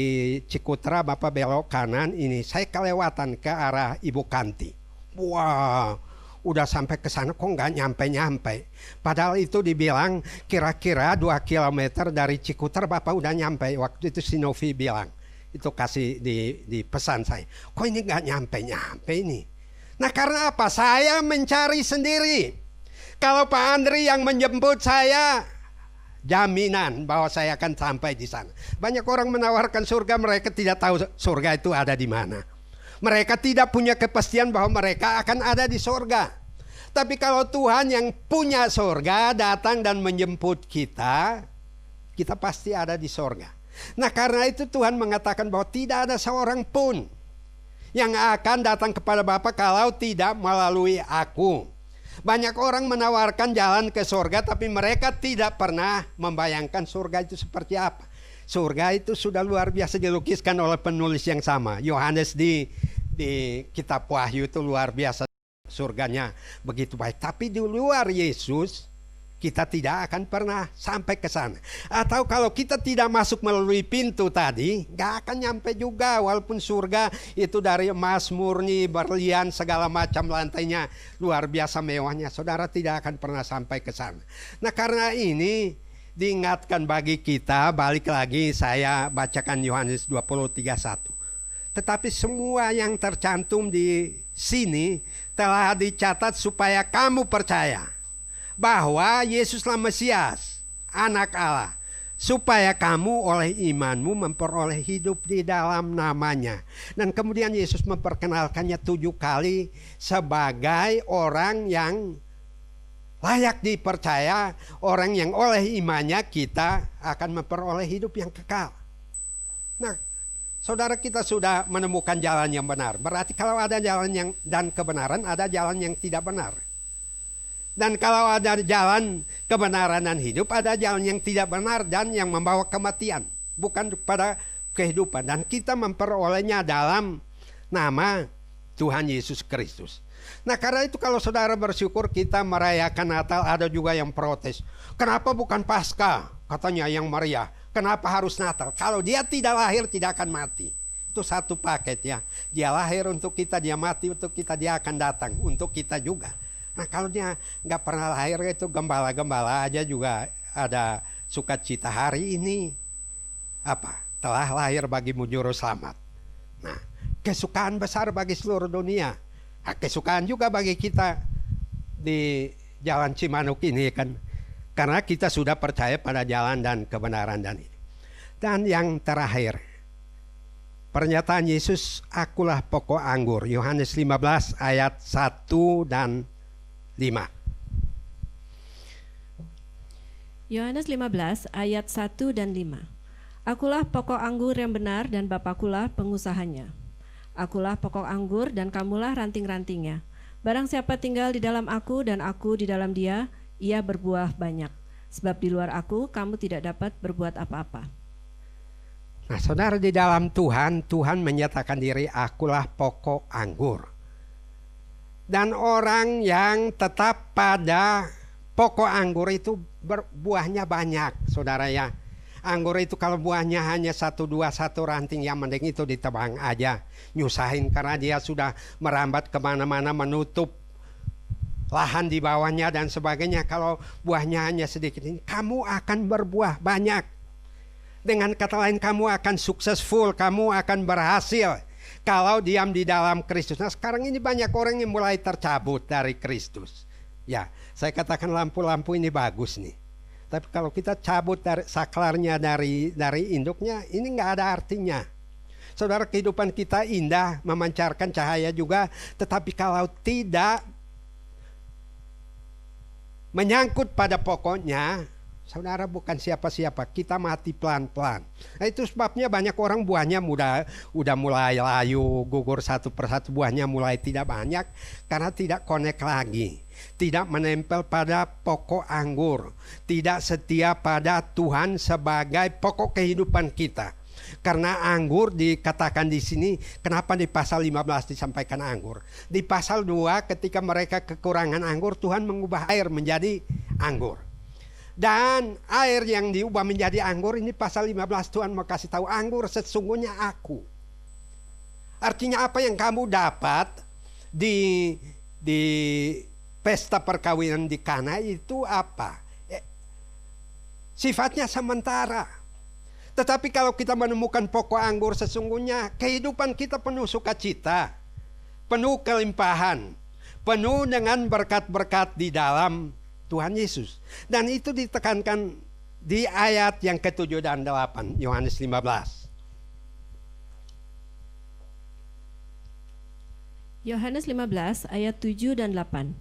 Cikutra Bapak belok kanan ini. Saya kelewatan ke arah Ibu Kanti. Wah, udah sampai ke sana kok nggak nyampe-nyampe. Padahal itu dibilang kira-kira 2 kilometer dari Cikutra Bapak udah nyampe. Waktu itu si Novi bilang, itu kasih di pesan saya. Kok ini nggak nyampe-nyampe ini? Nah, karena apa? Saya mencari sendiri. Kalau Pak Andri yang menjemput saya, jaminan bahwa saya akan sampai di sana. Banyak orang menawarkan surga, mereka tidak tahu surga itu ada di mana. Mereka tidak punya kepastian bahwa mereka akan ada di surga. Tapi kalau Tuhan yang punya surga datang dan menjemput kita, kita pasti ada di surga. Nah, karena itu Tuhan mengatakan bahwa tidak ada seorang pun yang akan datang kepada Bapa kalau tidak melalui aku. Banyak orang menawarkan jalan ke surga, tapi mereka tidak pernah membayangkan surga itu seperti apa. Surga itu sudah luar biasa dilukiskan oleh penulis yang sama. Yohanes di kitab Wahyu itu luar biasa, surganya begitu baik. Tapi di luar Yesus, kita tidak akan pernah sampai ke sana. Atau kalau kita tidak masuk melalui pintu tadi, gak akan nyampe juga. Walaupun surga itu dari emas murni, berlian, segala macam, lantainya luar biasa mewahnya, saudara tidak akan pernah sampai ke sana. Nah, karena ini diingatkan bagi kita, balik lagi saya bacakan Yohanes 20:31. Tetapi semua yang tercantum di sini telah dicatat supaya kamu percaya bahwa Yesuslah Mesias, Anak Allah, supaya kamu oleh imanmu memperoleh hidup di dalam namanya. Dan kemudian Yesus memperkenalkannya 7 kali sebagai orang yang layak dipercaya, orang yang oleh imannya kita akan memperoleh hidup yang kekal. Nah, saudara, kita sudah menemukan jalan yang benar. Berarti kalau ada jalan yang dan kebenaran, ada jalan yang tidak benar. Dan kalau ada jalan kebenaran dan hidup, ada jalan yang tidak benar dan yang membawa kematian, bukan kepada kehidupan. Dan kita memperolehnya dalam nama Tuhan Yesus Kristus. Nah, karena itu kalau saudara bersyukur kita merayakan Natal, ada juga yang protes. Kenapa bukan Paskah? Katanya yang meriah. Kenapa harus Natal? Kalau dia tidak lahir tidak akan mati. Itu satu paket ya. Dia lahir untuk kita, dia mati untuk kita, dia akan datang untuk kita juga. Nah, kalau dia nggak pernah lahir itu gembala-gembala aja juga ada sukacita hari ini. Apa? Telah lahir bagimu juru selamat. Nah, kesukaan besar bagi seluruh dunia. Nah, kesukaan juga bagi kita di Jalan Cimanuk ini kan. Karena kita sudah percaya pada jalan dan kebenaran dan ini. Dan yang terakhir, pernyataan Yesus, akulah pokok anggur. Yohanes 15 ayat 1 dan 5. Yohanes 15 ayat 1 dan 5. Akulah pokok anggur yang benar dan Bapakulah pengusahanya. Akulah pokok anggur dan kamulah ranting-rantingnya. Barang siapa tinggal di dalam aku dan aku di dalam dia, ia berbuah banyak. Sebab di luar aku kamu tidak dapat berbuat apa-apa. Nah, saudara, di dalam Tuhan, Tuhan menyatakan diri, akulah pokok anggur. Dan orang yang tetap pada pokok anggur itu buahnya banyak, saudara ya. Anggur itu kalau buahnya hanya 1, 2, 1 ranting, yang mending itu ditebang aja. Nyusahin karena dia sudah merambat kemana-mana, menutup lahan di bawahnya dan sebagainya. Kalau buahnya hanya sedikit ini, kamu akan berbuah banyak. Dengan kata lain, kamu akan successful, kamu akan berhasil kalau diam di dalam Kristus. Nah, sekarang ini banyak orang yang mulai tercabut dari Kristus. Ya, saya katakan lampu-lampu ini bagus nih. Tapi kalau kita cabut dari saklarnya, dari induknya, ini nggak ada artinya. Saudara, kehidupan kita indah, memancarkan cahaya juga, tetapi kalau tidak menyangkut pada pokoknya, saudara bukan siapa-siapa, kita mati pelan-pelan. Nah, itu sebabnya banyak orang buahnya udah mulai layu, gugur satu persatu, buahnya mulai tidak banyak karena tidak connect lagi, tidak menempel pada pokok anggur, tidak setia pada Tuhan sebagai pokok kehidupan kita. Karena anggur dikatakan di sini, kenapa di pasal 15 disampaikan anggur? Di pasal 2 ketika mereka kekurangan anggur, Tuhan mengubah air menjadi anggur. Dan air yang diubah menjadi anggur ini pasal 15 Tuhan mau kasih tahu, anggur sesungguhnya aku. Artinya apa yang kamu dapat di pesta perkawinan di Kana itu apa? Sifatnya sementara. Tetapi kalau kita menemukan pokok anggur sesungguhnya, kehidupan kita penuh sukacita, penuh kelimpahan, penuh dengan berkat-berkat di dalam Tuhan Yesus. Dan itu ditekankan di ayat yang ke-7 dan 8, Yohanes 15. Yohanes 15 ayat 7 dan 8.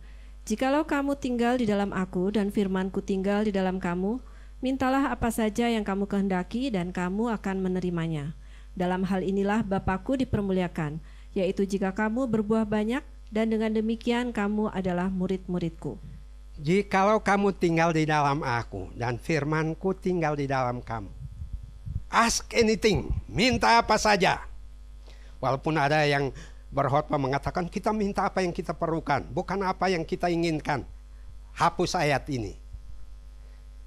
Jikalau kamu tinggal di dalam aku dan firman-Ku tinggal di dalam kamu, mintalah apa saja yang kamu kehendaki dan kamu akan menerimanya. Dalam hal inilah Bapa-Ku dipermuliakan, yaitu jika kamu berbuah banyak, dan dengan demikian kamu adalah murid-murid-Ku. Jikalau kamu tinggal di dalam aku dan firman-Ku tinggal di dalam kamu. Ask anything, minta apa saja. Walaupun ada yang berkhotbah mengatakan kita minta apa yang kita perlukan, bukan apa yang kita inginkan. Hapus ayat ini.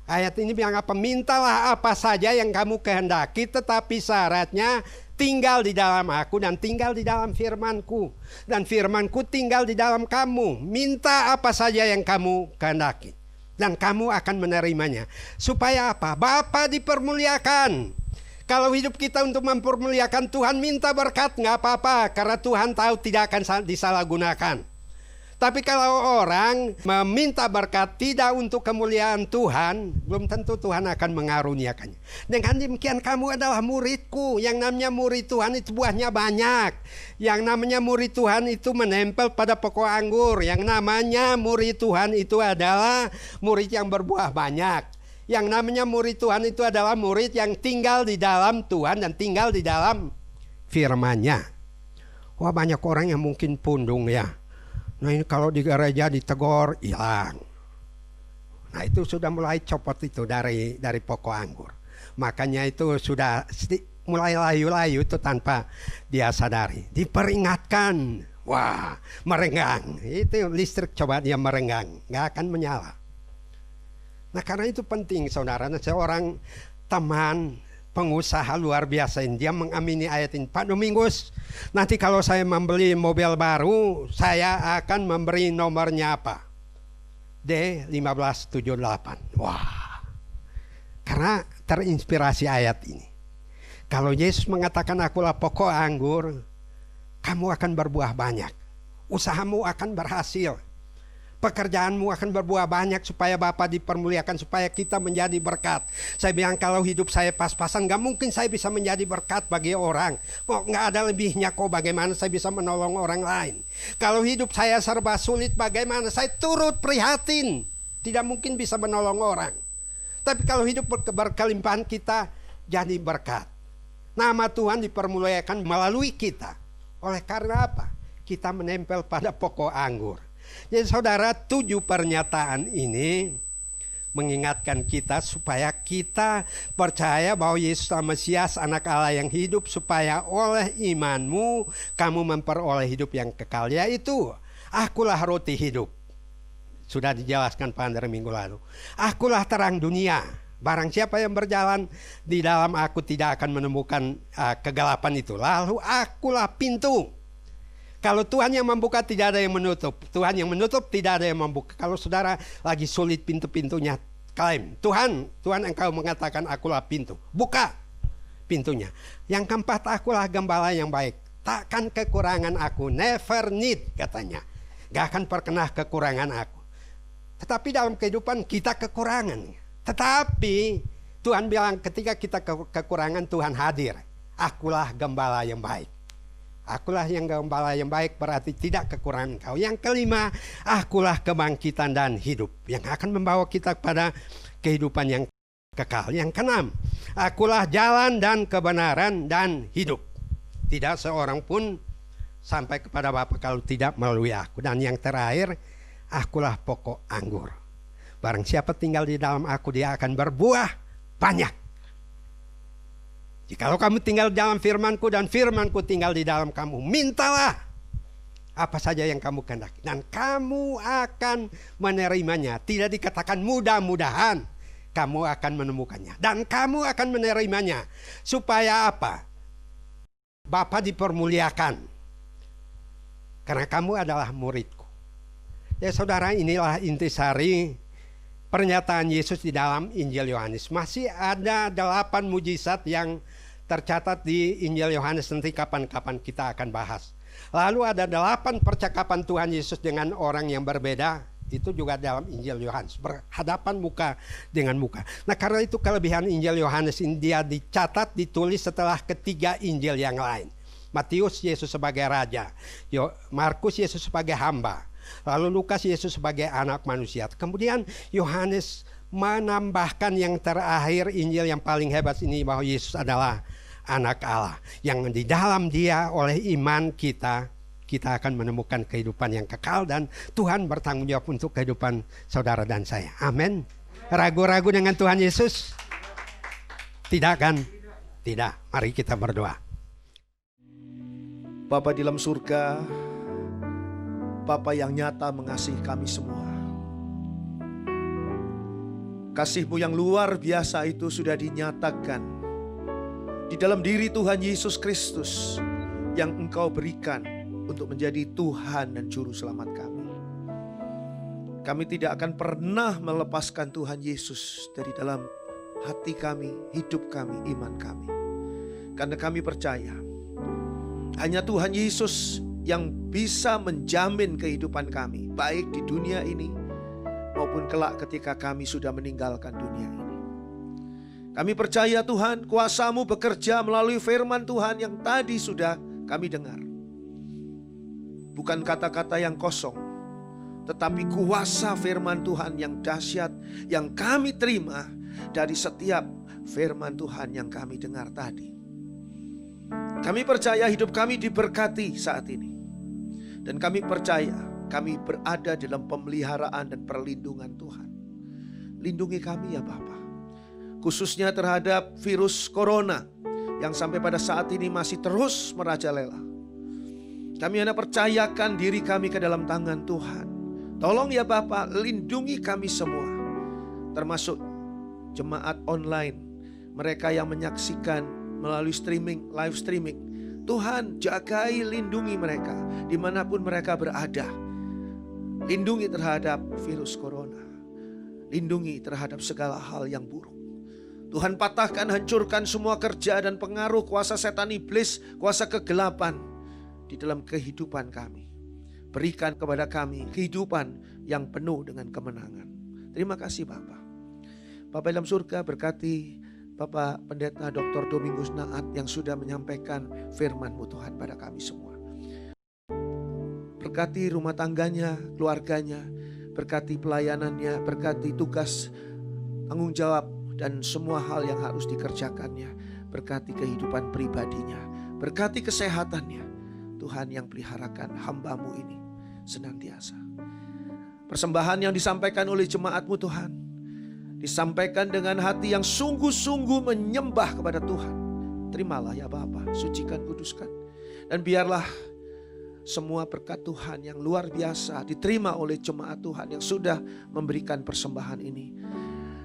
Ayat ini bilang apa? Mintalah apa saja yang kamu kehendaki, tetapi syaratnya tinggal di dalam aku dan tinggal di dalam firman-Ku. Dan firman-Ku tinggal di dalam kamu. Minta apa saja yang kamu kehendaki, dan kamu akan menerimanya. Supaya apa? Bapa dipermuliakan. Kalau hidup kita untuk mempermuliakan Tuhan, minta berkat nggak apa-apa, karena Tuhan tahu tidak akan disalahgunakan. Tapi kalau orang meminta berkat tidak untuk kemuliaan Tuhan, belum tentu Tuhan akan mengaruniakannya. Dengan demikian kamu adalah murid-Ku. Yang namanya murid Tuhan itu buahnya banyak. Yang namanya murid Tuhan itu menempel pada pokok anggur. Yang namanya murid Tuhan itu adalah murid yang berbuah banyak. Yang namanya murid Tuhan itu adalah murid yang tinggal di dalam Tuhan dan tinggal di dalam firman-Nya. Wah, banyak orang yang mungkin pundung ya. Nah ini kalau di gereja ditegur hilang. Nah itu sudah mulai copot itu dari pokok anggur. Makanya itu sudah mulai layu-layu itu tanpa dia sadari. Diperingatkan, wah merenggang. Itu listrik coba dia merenggang, nggak akan menyala. Nah karena itu penting saudara. Nah, seorang teman pengusaha luar biasa ini, dia mengamini ayat ini. Pak Domingus, nanti kalau saya membeli mobil baru, saya akan memberi nomornya apa? D1578. Wah, karena terinspirasi ayat ini. Kalau Yesus mengatakan akulah pokok anggur, kamu akan berbuah banyak. Usahamu akan berhasil. Pekerjaanmu akan berbuah banyak supaya Bapa dipermuliakan, supaya kita menjadi berkat. Saya bilang kalau hidup saya pas-pasan, gak mungkin saya bisa menjadi berkat bagi orang. Kok gak ada lebihnya, kok bagaimana saya bisa menolong orang lain. Kalau hidup saya serba sulit, bagaimana saya turut prihatin. Tidak mungkin bisa menolong orang. Tapi kalau hidup berkelimpahan, kita jadi berkat. Nama Tuhan dipermuliakan melalui kita. Oleh karena apa? Kita menempel pada pokok anggur. Jadi saudara, 7 pernyataan ini mengingatkan kita supaya kita percaya bahwa Yesus adalah Mesias, anak Allah yang hidup, supaya oleh imanmu kamu memperoleh hidup yang kekal, yaitu akulah roti hidup. Sudah dijelaskan pada minggu lalu. Akulah terang dunia. Barang siapa yang berjalan di dalam aku tidak akan menemukan kegelapan itu. Lalu akulah pintu. Kalau Tuhan yang membuka, tidak ada yang menutup. Tuhan yang menutup, tidak ada yang membuka. Kalau saudara lagi sulit pintu-pintunya, klaim, Tuhan engkau mengatakan akulah pintu. Buka pintunya. Yang keempat, akulah gembala yang baik. Takkan kekurangan aku. Never need katanya. Gak akan pernah kekurangan aku. Tetapi dalam kehidupan kita kekurangan. Tetapi Tuhan bilang ketika kita kekurangan, Tuhan hadir. Akulah gembala yang baik. Akulah yang gembala yang baik, berarti tidak kekurangan kau. Yang kelima, akulah kebangkitan dan hidup, yang akan membawa kita kepada kehidupan yang kekal. Yang keenam, akulah jalan dan kebenaran dan hidup. Tidak seorang pun sampai kepada Bapa kalau tidak melalui aku. Dan yang terakhir, akulah pokok anggur. Barang siapa tinggal di dalam aku, dia akan berbuah banyak. Jikalau kamu tinggal dalam firman-Ku dan firman-Ku tinggal di dalam kamu, mintalah apa saja yang kamu kehendaki dan kamu akan menerimanya. Tidak dikatakan mudah-mudahan, kamu akan menemukannya dan kamu akan menerimanya. Supaya apa? Bapa dipermuliakan karena kamu adalah muridku. Ya saudara, inilah intisari pernyataan Yesus di dalam Injil Yohanes. Masih ada 8 mujizat yang tercatat di Injil Yohanes, nanti kapan-kapan kita akan bahas. Lalu ada 8 percakapan Tuhan Yesus dengan orang yang berbeda. Itu juga dalam Injil Yohanes, berhadapan muka dengan muka. Nah, karena itu kelebihan Injil Yohanes ini, dia dicatat, ditulis setelah ketiga Injil yang lain. Matius Yesus sebagai raja, Markus Yesus sebagai hamba, lalu Lukas Yesus sebagai anak manusia. Kemudian Yohanes menambahkan yang terakhir, Injil yang paling hebat ini, bahwa Yesus adalah anak Allah, yang di dalam dia oleh iman kita akan menemukan kehidupan yang kekal, dan Tuhan bertanggung jawab untuk kehidupan saudara dan saya. Amin. Ragu-ragu dengan Tuhan Yesus? Tidak kan? Tidak. Mari kita berdoa. Bapa di dalam surga, Bapa yang nyata mengasihi kami semua. Kasih-Mu yang luar biasa itu sudah dinyatakan di dalam diri Tuhan Yesus Kristus yang Engkau berikan untuk menjadi Tuhan dan Juru Selamat kami. Kami tidak akan pernah melepaskan Tuhan Yesus dari dalam hati kami, hidup kami, iman kami. Karena kami percaya hanya Tuhan Yesus yang bisa menjamin kehidupan kami, baik di dunia ini maupun kelak ketika kami sudah meninggalkan dunia ini. Kami percaya Tuhan, kuasa-Mu bekerja melalui firman Tuhan yang tadi sudah kami dengar. Bukan kata-kata yang kosong, tetapi kuasa firman Tuhan yang dahsyat yang kami terima dari setiap firman Tuhan yang kami dengar tadi. Kami percaya hidup kami diberkati saat ini. Dan kami percaya kami berada dalam pemeliharaan dan perlindungan Tuhan. Lindungi kami ya Bapa, khususnya terhadap virus corona yang sampai pada saat ini masih terus merajalela. Kami hendak percayakan diri kami ke dalam tangan Tuhan. Tolong ya Bapa, lindungi kami semua, termasuk jemaat online, mereka yang menyaksikan melalui streaming, live streaming. Tuhan, jagai, lindungi mereka dimanapun mereka berada. Lindungi terhadap virus corona, lindungi terhadap segala hal yang buruk. Tuhan, patahkan, hancurkan semua kerja dan pengaruh kuasa setan iblis, kuasa kegelapan di dalam kehidupan kami. Berikan kepada kami kehidupan yang penuh dengan kemenangan. Terima kasih Bapa. Bapa dalam surga, berkati Bapak Pendeta Dr. Domingus Naat yang sudah menyampaikan firman-Mu Tuhan pada kami semua. Berkati rumah tangganya, keluarganya, berkati pelayanannya, berkati tugas, tanggung jawab, dan semua hal yang harus dikerjakannya. Berkati kehidupan pribadinya, berkati kesehatannya. Tuhan yang peliharakan hamba-Mu ini senantiasa. Persembahan yang disampaikan oleh jemaat-Mu Tuhan, disampaikan dengan hati yang sungguh-sungguh menyembah kepada Tuhan. Terimalah ya Bapa, sucikan, kuduskan. Dan biarlah semua berkat Tuhan yang luar biasa diterima oleh jemaat Tuhan yang sudah memberikan persembahan ini.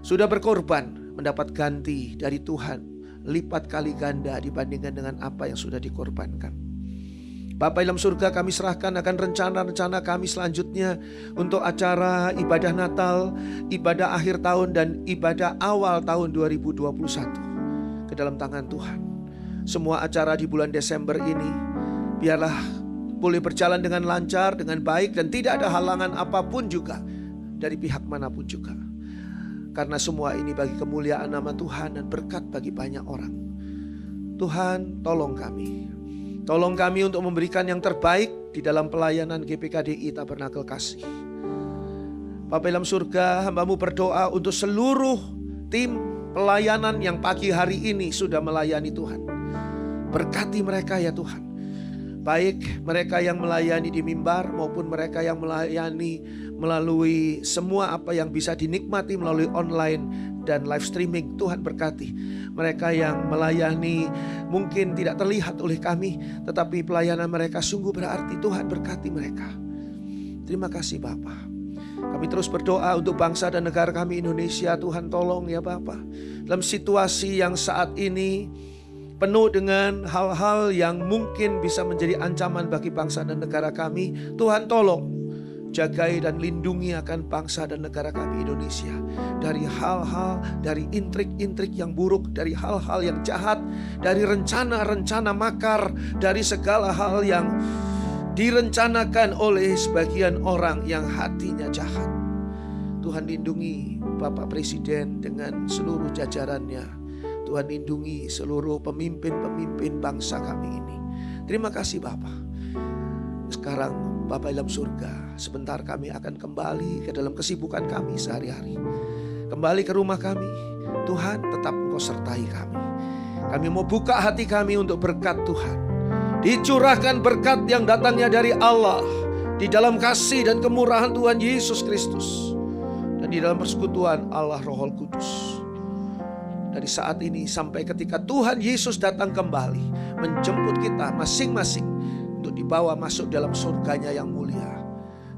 Sudah berkorban, mendapat ganti dari Tuhan lipat kali ganda dibandingkan dengan apa yang sudah dikorbankan. Bapa dalam surga, kami serahkan akan rencana-rencana kami selanjutnya untuk acara ibadah Natal, ibadah akhir tahun, dan ibadah awal tahun 2021 ke dalam tangan Tuhan. Semua acara di bulan Desember ini biarlah boleh berjalan dengan lancar, dengan baik, dan tidak ada halangan apapun juga dari pihak manapun juga. Karena semua ini bagi kemuliaan nama Tuhan dan berkat bagi banyak orang. Tuhan, tolong kami. Tolong kami untuk memberikan yang terbaik di dalam pelayanan GPKDI Tabernakel Kasih. Bapa dalam surga, hamba-Mu berdoa untuk seluruh tim pelayanan yang pagi hari ini sudah melayani Tuhan. Berkati mereka ya Tuhan. Baik mereka yang melayani di mimbar maupun mereka yang melayani melalui semua apa yang bisa dinikmati melalui online dan live streaming. Tuhan berkati mereka yang melayani, mungkin tidak terlihat oleh kami, tetapi pelayanan mereka sungguh berarti. Tuhan berkati mereka. Terima kasih Bapa. Kami terus berdoa untuk bangsa dan negara kami Indonesia. Tuhan tolong ya Bapa, dalam situasi yang saat ini penuh dengan hal-hal yang mungkin bisa menjadi ancaman bagi bangsa dan negara kami, Tuhan tolong jagai dan lindungi akan bangsa dan negara kami Indonesia dari hal-hal, dari intrik-intrik yang buruk, dari hal-hal yang jahat, dari rencana-rencana makar, dari segala hal yang direncanakan oleh sebagian orang yang hatinya jahat. Tuhan lindungi Bapak Presiden dengan seluruh jajarannya. Tuhan lindungi seluruh pemimpin-pemimpin bangsa kami ini. Terima kasih Bapak. Sekarang Bapak dalam surga, sebentar kami akan kembali ke dalam kesibukan kami sehari-hari. Kembali ke rumah kami. Tuhan tetap Engkau sertai kami. Kami mau buka hati kami untuk berkat Tuhan. Dicurahkan berkat yang datangnya dari Allah di dalam kasih dan kemurahan Tuhan Yesus Kristus dan di dalam persekutuan Allah Roh Kudus. Dari saat ini sampai ketika Tuhan Yesus datang kembali menjemput kita masing-masing untuk dibawa masuk dalam surganya yang mulia,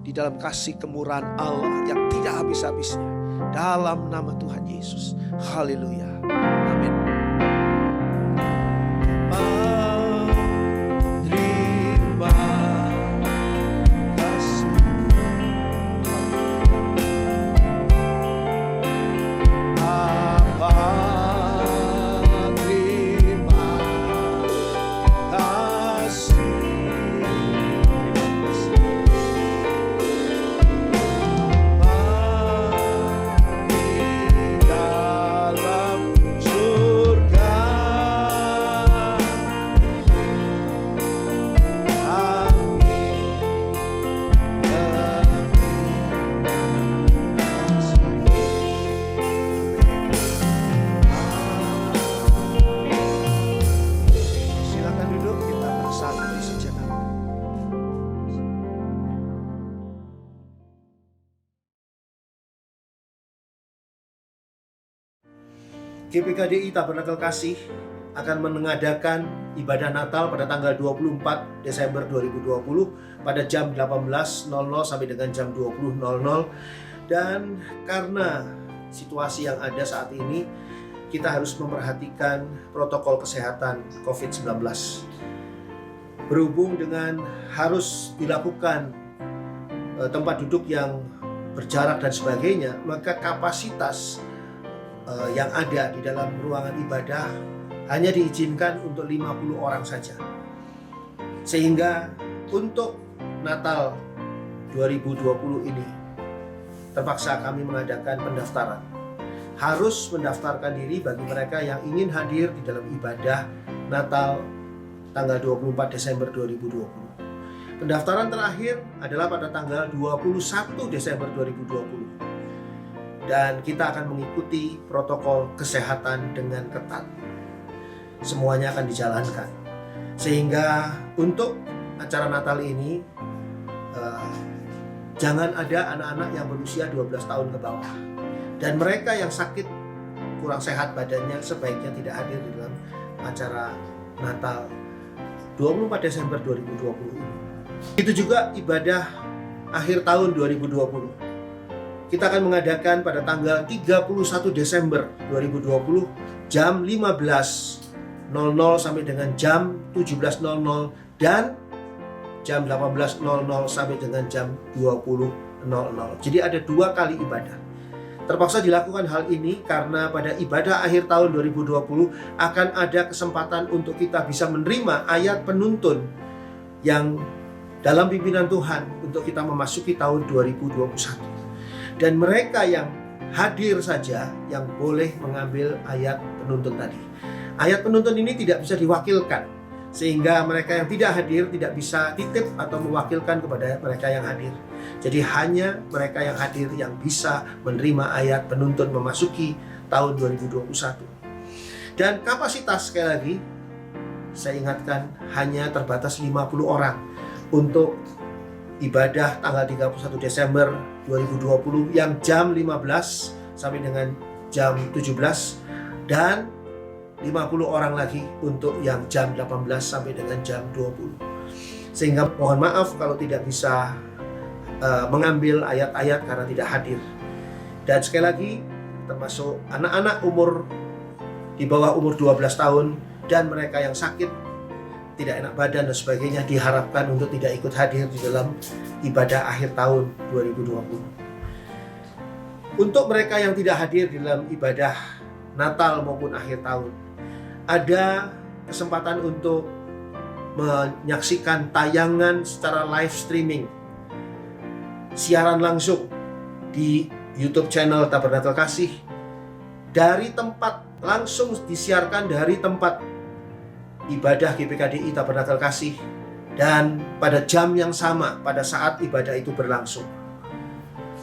di dalam kasih kemurahan Allah yang tidak habis-habisnya, dalam nama Tuhan Yesus. Haleluya. Amin. GPKDI Tabernakel Kasih akan mengadakan ibadah Natal pada tanggal 24 Desember 2020 pada jam 18.00 sampai dengan jam 20.00. Dan karena situasi yang ada saat ini, kita harus memperhatikan protokol kesehatan COVID-19. Berhubung dengan harus dilakukan tempat duduk yang berjarak dan sebagainya, maka kapasitas yang ada di dalam ruangan ibadah hanya diizinkan untuk 50 orang saja. Sehingga untuk Natal 2020 ini terpaksa kami mengadakan pendaftaran. Harus mendaftarkan diri bagi mereka yang ingin hadir di dalam ibadah Natal tanggal 24 Desember 2020. Pendaftaran terakhir adalah pada tanggal 21 Desember 2020. Dan kita akan mengikuti protokol kesehatan dengan ketat. Semuanya akan dijalankan. Sehingga untuk acara Natal ini jangan ada anak-anak yang berusia 12 tahun ke bawah. Dan mereka yang sakit, kurang sehat badannya, sebaiknya tidak hadir di dalam acara Natal 24 Desember 2020 ini. Itu juga ibadah akhir tahun 2020. Kita akan mengadakan pada tanggal 31 Desember 2020 jam 15.00 sampai dengan jam 17.00 dan jam 18.00 sampai dengan jam 20.00. Jadi ada 2 kali ibadah. Terpaksa dilakukan hal ini karena pada ibadah akhir tahun 2020 akan ada kesempatan untuk kita bisa menerima ayat penuntun yang dalam pimpinan Tuhan untuk kita memasuki tahun 2021. Dan mereka yang hadir saja yang boleh mengambil ayat penuntun tadi. Ayat penuntun ini tidak bisa diwakilkan, sehingga mereka yang tidak hadir tidak bisa titip atau mewakilkan kepada mereka yang hadir. Jadi hanya mereka yang hadir yang bisa menerima ayat penuntun memasuki tahun 2021. Dan kapasitas, sekali lagi saya ingatkan, hanya terbatas 50 orang untuk ibadah tanggal 31 Desember 2020 yang jam 15 sampai dengan jam 17 dan 50 orang lagi untuk yang jam 18 sampai dengan jam 20. Sehingga mohon maaf kalau tidak bisa mengambil ayat-ayat karena tidak hadir. Dan sekali lagi, termasuk anak-anak umur di bawah umur 12 tahun dan mereka yang sakit, tidak enak badan dan sebagainya, diharapkan untuk tidak ikut hadir di dalam ibadah akhir tahun 2020. Untuk mereka yang tidak hadir di dalam ibadah Natal maupun akhir tahun, ada kesempatan untuk menyaksikan tayangan secara live streaming, siaran langsung di YouTube channel Tabernakel Kasih, dari tempat langsung disiarkan dari tempat ibadah GPKDI Tabernakel Kasih, dan pada jam yang sama pada saat ibadah itu berlangsung,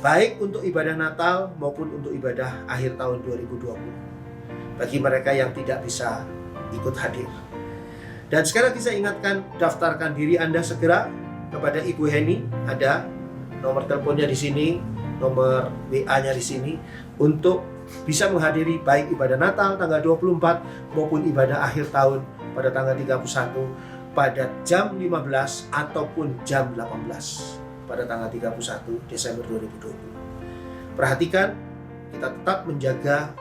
baik untuk ibadah Natal maupun untuk ibadah akhir tahun 2020 bagi mereka yang tidak bisa ikut hadir. Dan sekarang saya ingatkan, daftarkan diri Anda segera kepada Ibu Heni. Ada nomor teleponnya di sini, nomor WA-nya di sini, untuk bisa menghadiri baik ibadah Natal tanggal 24 maupun ibadah akhir tahun pada tanggal 31 pada jam 15 ataupun jam 18 pada tanggal 31 Desember 2020. Perhatikan, kita tetap menjaga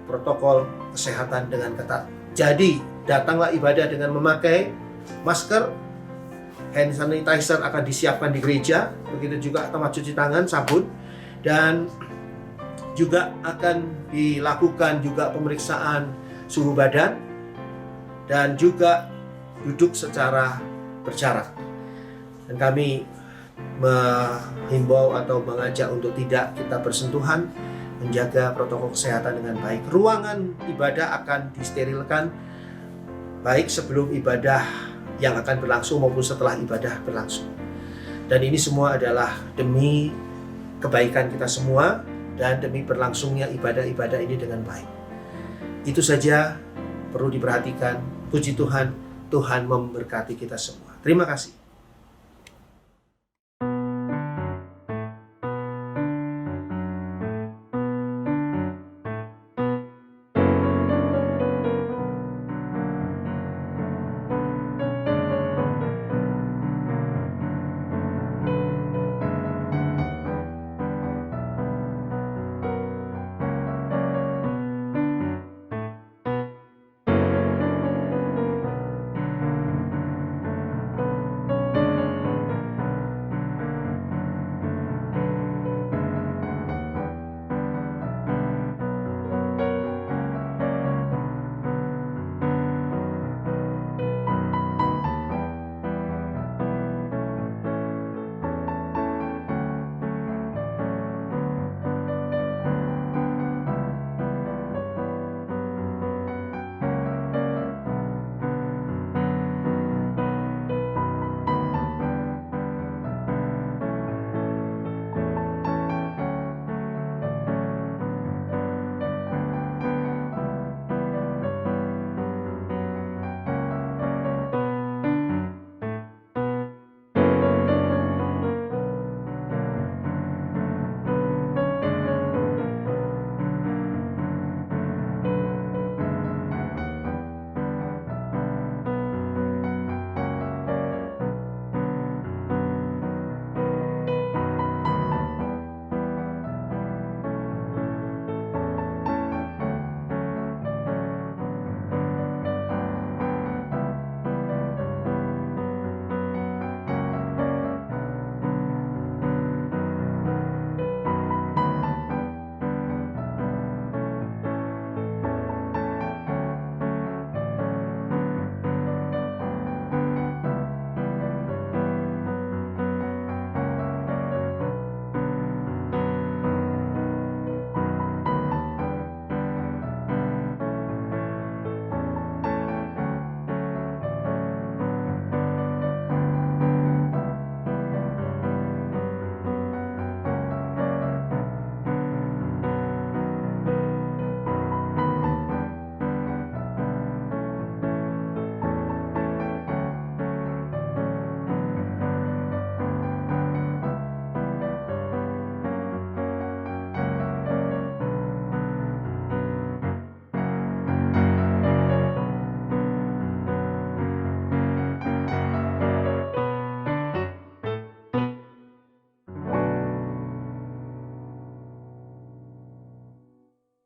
protokol kesehatan dengan ketat. Jadi, datanglah ibadah dengan memakai masker, hand sanitizer akan disiapkan di gereja, begitu juga tempat cuci tangan, sabun, dan juga akan dilakukan juga pemeriksaan suhu badan dan juga duduk secara berjarak. Dan kami menghimbau atau mengajak untuk tidak kita bersentuhan, menjaga protokol kesehatan dengan baik. Ruangan ibadah akan disterilkan baik sebelum ibadah yang akan berlangsung maupun setelah ibadah berlangsung. Dan ini semua adalah demi kebaikan kita semua dan demi berlangsungnya ibadah-ibadah ini dengan baik. Itu saja perlu diperhatikan. Puji Tuhan, Tuhan memberkati kita semua. Terima kasih.